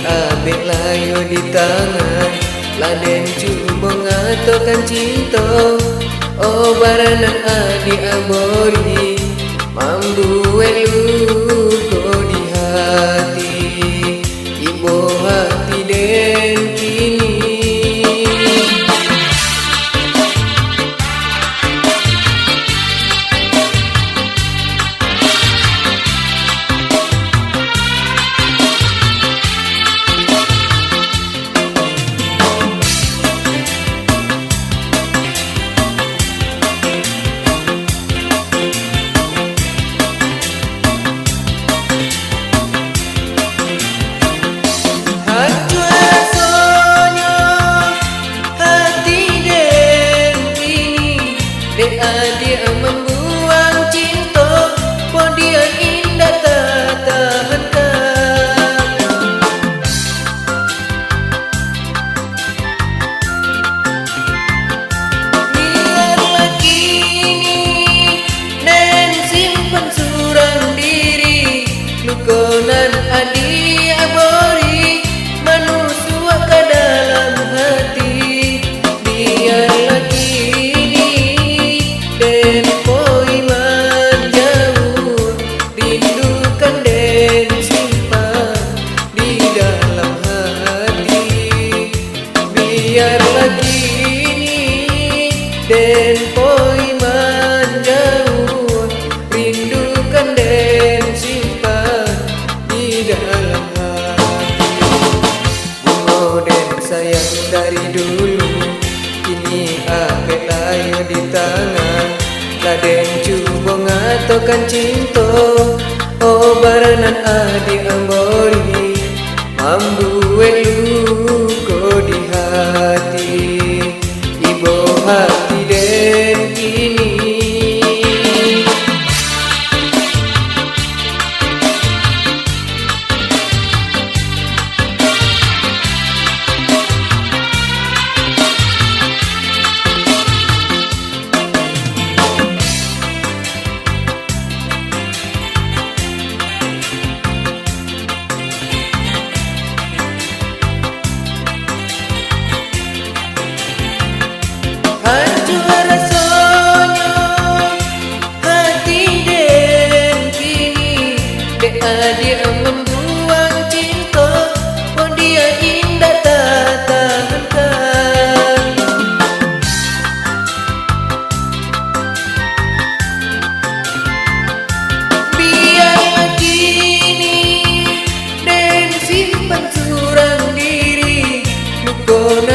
abek layo di tangan Laden cuba ngatokan cinta Oh baranan adi abori Mambu luko di hati Ibu hati den kini Dia membuang cinta Oh dia indah tak tahankan Biarlah kini Nen simpan surang diri Lukonan adi abori Manusua ke dalam hati Biarlah biarlah kini den poi menjauh rindukan den simpan di dalam hati bunga den sayang dari dulu kini abek layo di tangan laden cuba ngatokan cinta oh baranan adi ambori mambu luko di hati Ibu hati den kini hancur rasanya hati den kini dia membuang cinta oh dia indah tak tahankan biarlah kini den simpan surang diri Lukonan